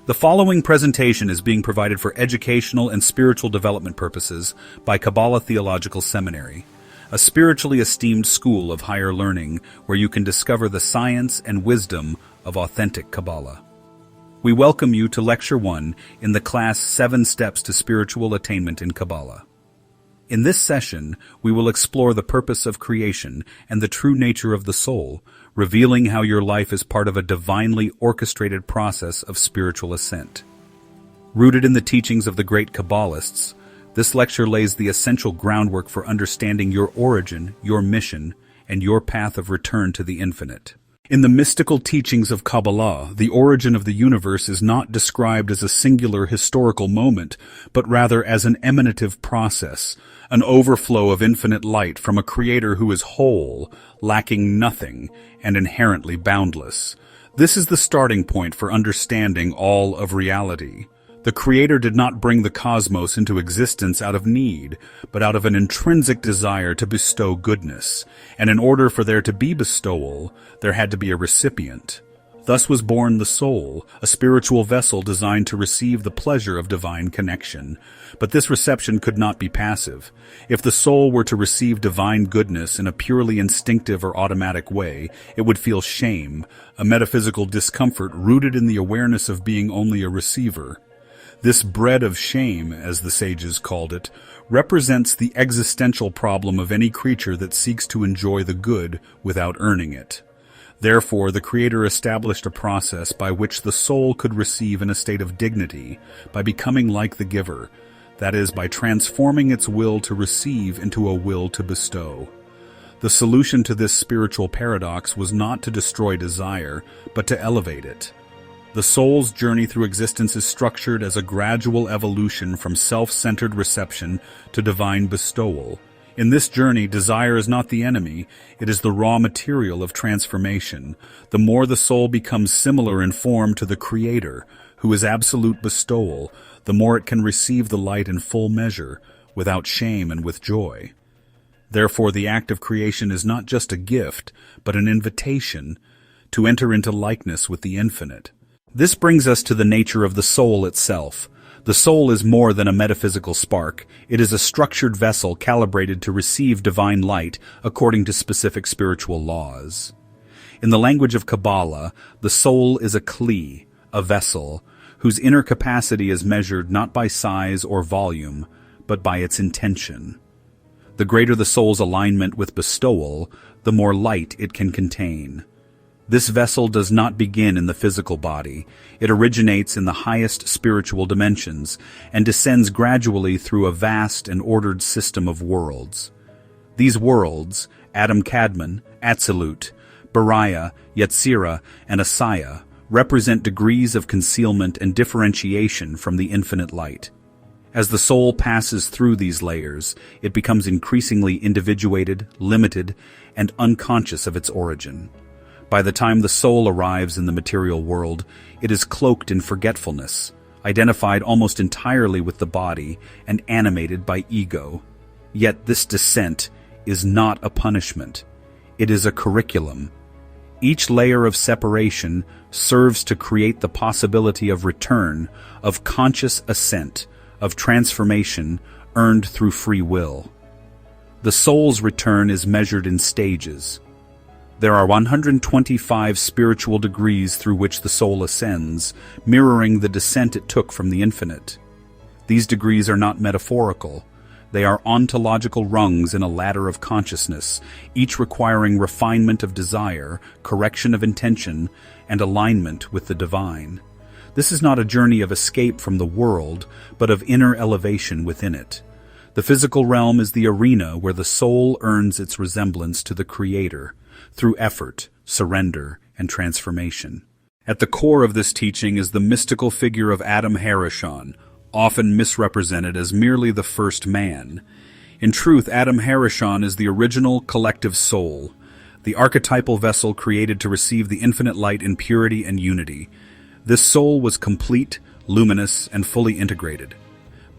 The following presentation is being provided for educational and spiritual development purposes by Kabbalah Theological Seminary, a spiritually esteemed school of higher learning where you can discover the science and wisdom of authentic Kabbalah. We welcome you to Lecture 1 in the class 7 Steps to Spiritual Attainment in Kabbalah. In this session, we will explore the purpose of creation and the true nature of the soul, revealing how your life is part of a divinely orchestrated process of spiritual ascent. Rooted in the teachings of the great Kabbalists, this lecture lays the essential groundwork for understanding your origin, your mission, and your path of return to the infinite. In the mystical teachings of Kabbalah, the origin of the universe is not described as a singular historical moment, but rather as an emanative process, an overflow of infinite light from a creator who is whole, lacking nothing, and inherently boundless. This is the starting point for understanding all of reality. The Creator did not bring the cosmos into existence out of need, but out of an intrinsic desire to bestow goodness, and in order for there to be bestowal, there had to be a recipient. Thus was born the soul, a spiritual vessel designed to receive the pleasure of divine connection. But this reception could not be passive. If the soul were to receive divine goodness in a purely instinctive or automatic way, it would feel shame, a metaphysical discomfort rooted in the awareness of being only a receiver. This bread of shame, as the sages called it, represents the existential problem of any creature that seeks to enjoy the good without earning it. Therefore, the Creator established a process by which the soul could receive in a state of dignity, by becoming like the giver, that is, by transforming its will to receive into a will to bestow. The solution to this spiritual paradox was not to destroy desire, but to elevate it. The soul's journey through existence is structured as a gradual evolution from self-centered reception to divine bestowal. In this journey, desire is not the enemy, it is the raw material of transformation. The more the soul becomes similar in form to the Creator, who is absolute bestowal, the more it can receive the light in full measure, without shame and with joy. Therefore, the act of creation is not just a gift, but an invitation to enter into likeness with the infinite. This brings us to the nature of the soul itself. The soul is more than a metaphysical spark. It is a structured vessel calibrated to receive divine light according to specific spiritual laws. In the language of Kabbalah, the soul is a kli, a vessel, whose inner capacity is measured not by size or volume, but by its intention. The greater the soul's alignment with bestowal, the more light it can contain. This vessel does not begin in the physical body. It originates in the highest spiritual dimensions and descends gradually through a vast and ordered system of worlds. These worlds, Adam Kadmon, Atzilut, Bariah, Yetzirah, and Asaya, represent degrees of concealment and differentiation from the infinite light. As the soul passes through these layers, it becomes increasingly individuated, limited, and unconscious of its origin. By the time the soul arrives in the material world, it is cloaked in forgetfulness, identified almost entirely with the body, and animated by ego. Yet this descent is not a punishment. It is a curriculum. Each layer of separation serves to create the possibility of return, of conscious ascent, of transformation earned through free will. The soul's return is measured in stages. There are 125 spiritual degrees through which the soul ascends, mirroring the descent it took from the infinite. These degrees are not metaphorical. They are ontological rungs in a ladder of consciousness, each requiring refinement of desire, correction of intention, and alignment with the divine. This is not a journey of escape from the world, but of inner elevation within it. The physical realm is the arena where the soul earns its resemblance to the Creator, through effort, surrender, and transformation. At the core of this teaching is the mystical figure of HaRishon, often misrepresented as merely the first man. In truth, HaRishon is the original collective soul, the archetypal vessel created to receive the infinite light in purity and unity. This soul was complete, luminous, and fully integrated.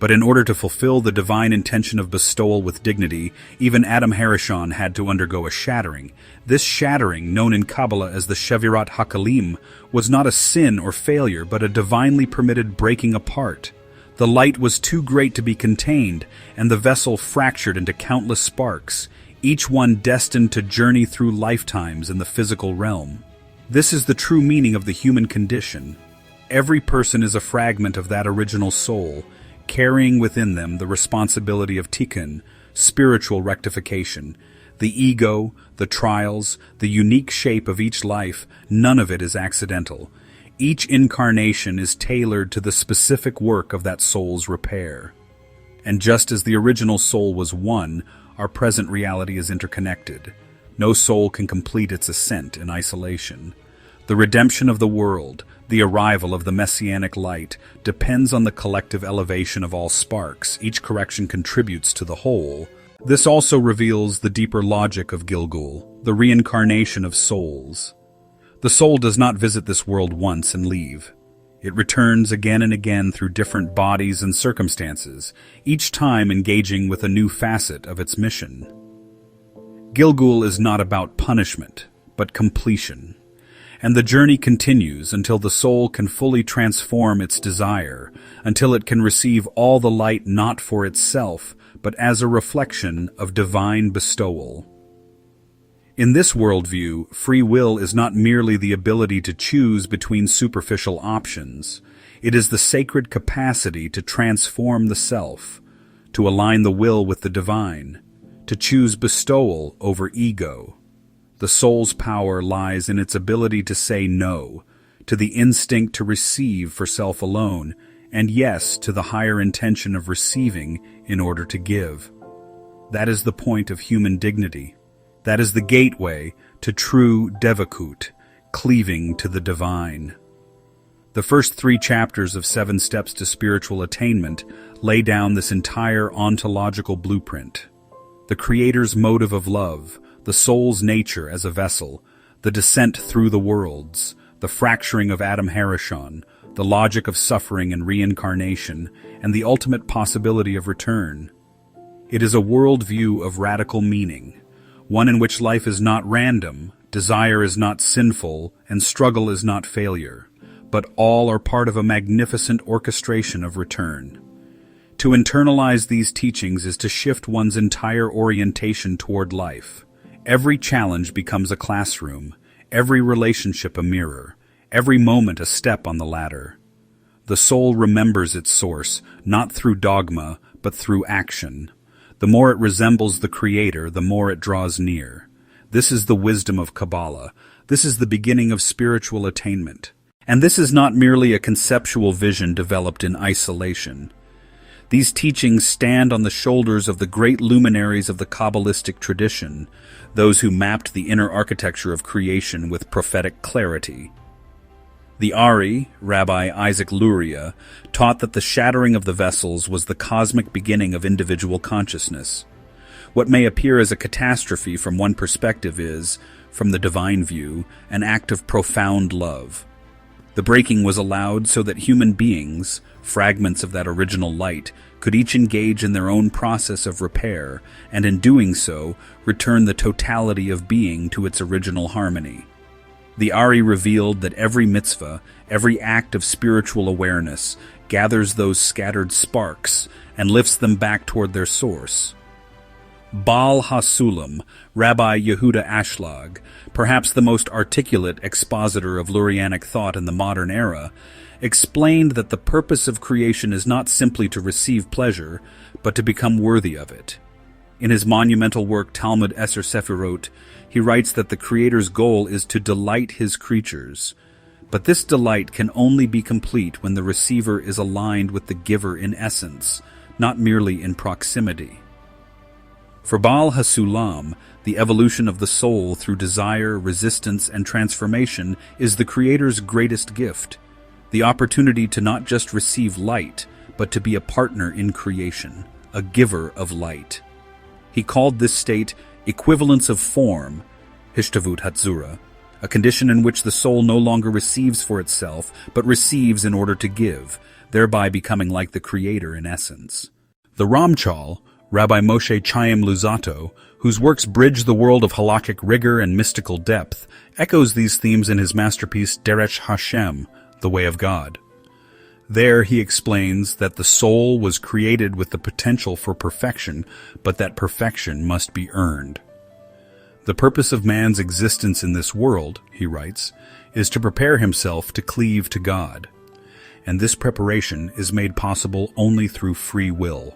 But in order to fulfill the divine intention of bestowal with dignity, even HaRishon had to undergo a shattering. This shattering, known in Kabbalah as the Shevirat HaKalim, was not a sin or failure, but a divinely permitted breaking apart. The light was too great to be contained, and the vessel fractured into countless sparks, each one destined to journey through lifetimes in the physical realm. This is the true meaning of the human condition. Every person is a fragment of that original soul, carrying within them the responsibility of tikkun, spiritual rectification. The ego, the trials, the unique shape of each life, none of it is accidental. Each incarnation is tailored to the specific work of that soul's repair. And just as the original soul was one, our present reality is interconnected. No soul can complete its ascent in isolation. The redemption of the world, the arrival of the messianic light, depends on the collective elevation of all sparks. Each correction contributes to the whole. This also reveals the deeper logic of Gilgul, the reincarnation of souls. The soul does not visit this world once and leave. It returns again and again through different bodies and circumstances, each time engaging with a new facet of its mission. Gilgul is not about punishment, but completion. And the journey continues until the soul can fully transform its desire, until it can receive all the light not for itself, but as a reflection of divine bestowal. In this worldview, free will is not merely the ability to choose between superficial options. It is the sacred capacity to transform the self, to align the will with the divine, to choose bestowal over ego. The soul's power lies in its ability to say no, to the instinct to receive for self alone, and yes to the higher intention of receiving in order to give. That is the point of human dignity. That is the gateway to true devakut, cleaving to the divine. The first 3 chapters of 7 Steps to Spiritual Attainment lay down this entire ontological blueprint. The Creator's motive of love, the soul's nature as a vessel, the descent through the worlds, the fracturing of HaRishon, the logic of suffering and reincarnation, and the ultimate possibility of return. It is a worldview of radical meaning, one in which life is not random, desire is not sinful, and struggle is not failure, but all are part of a magnificent orchestration of return. To internalize these teachings is to shift one's entire orientation toward life. Every challenge becomes a classroom, every relationship a mirror, every moment a step on the ladder. The soul remembers its source, not through dogma, but through action. The more it resembles the Creator, the more it draws near. This is the wisdom of Kabbalah. This is the beginning of spiritual attainment. And this is not merely a conceptual vision developed in isolation. These teachings stand on the shoulders of the great luminaries of the Kabbalistic tradition, those who mapped the inner architecture of creation with prophetic clarity. The Ari, Rabbi Isaac Luria, taught that the shattering of the vessels was the cosmic beginning of individual consciousness. What may appear as a catastrophe from one perspective is, from the divine view, an act of profound love. The breaking was allowed so that human beings, fragments of that original light, could each engage in their own process of repair, and in doing so, return the totality of being to its original harmony. The Ari revealed that every mitzvah, every act of spiritual awareness, gathers those scattered sparks and lifts them back toward their source. Baal HaSulam, Rabbi Yehuda Ashlag, perhaps the most articulate expositor of Lurianic thought in the modern era, explained that the purpose of creation is not simply to receive pleasure, but to become worthy of it. In his monumental work Talmud Eser Sefirot, he writes that the Creator's goal is to delight his creatures, but this delight can only be complete when the receiver is aligned with the giver in essence, not merely in proximity. For Baal HaSulam, the evolution of the soul through desire, resistance, and transformation is the Creator's greatest gift, the opportunity to not just receive light, but to be a partner in creation, a giver of light. He called this state equivalence of form, Hishtavut Hatzura, a condition in which the soul no longer receives for itself, but receives in order to give, thereby becoming like the Creator in essence. The RAMCHAL, Rabbi Moshe Chaim Luzzatto, whose works bridge the world of halakhic rigor and mystical depth, echoes these themes in his masterpiece Derech Hashem, The Way of God. There he explains that the soul was created with the potential for perfection, but that perfection must be earned. The purpose of man's existence in this world, he writes, is to prepare himself to cleave to God. And this preparation is made possible only through free will.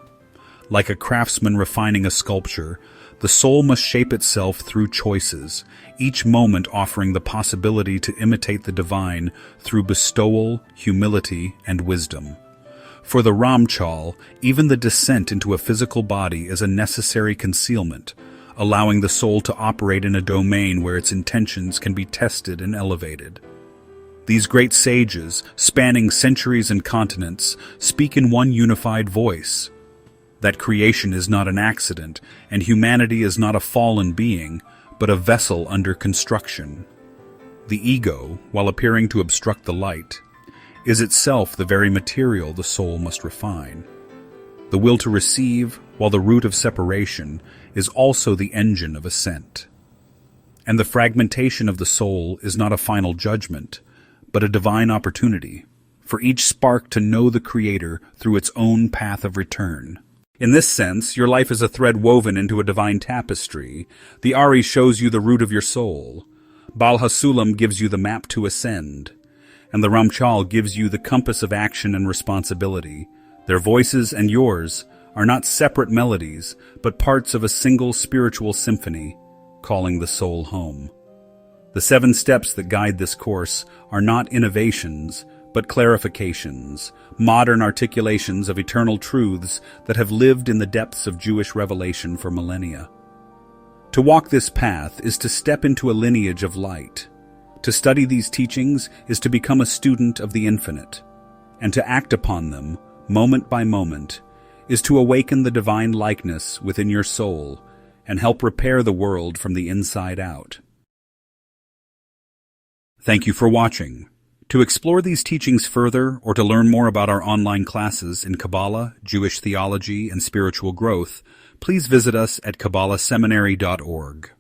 Like a craftsman refining a sculpture, the soul must shape itself through choices, each moment offering the possibility to imitate the divine through bestowal, humility, and wisdom. For the RAMCHAL, even the descent into a physical body is a necessary concealment, allowing the soul to operate in a domain where its intentions can be tested and elevated. These great sages, spanning centuries and continents, speak in one unified voice: that creation is not an accident, and humanity is not a fallen being, but a vessel under construction. The ego, while appearing to obstruct the light, is itself the very material the soul must refine. The will to receive, while the root of separation, is also the engine of ascent. And the fragmentation of the soul is not a final judgment, but a divine opportunity for each spark to know the Creator through its own path of return. In this sense, your life is a thread woven into a divine tapestry. The Ari shows you the root of your soul. Baal HaSulam gives you the map to ascend. And the RAMCHAL gives you the compass of action and responsibility. Their voices and yours are not separate melodies, but parts of a single spiritual symphony, calling the soul home. The 7 steps that guide this course are not innovations, but clarifications, modern articulations of eternal truths that have lived in the depths of Jewish revelation for millennia. To walk this path is to step into a lineage of light. To study these teachings is to become a student of the infinite, and to act upon them, moment by moment, is to awaken the divine likeness within your soul and help repair the world from the inside out. Thank you for watching. To explore these teachings further or to learn more about our online classes in Kabbalah, Jewish theology, and spiritual growth, please visit us at KabbalahSeminary.org.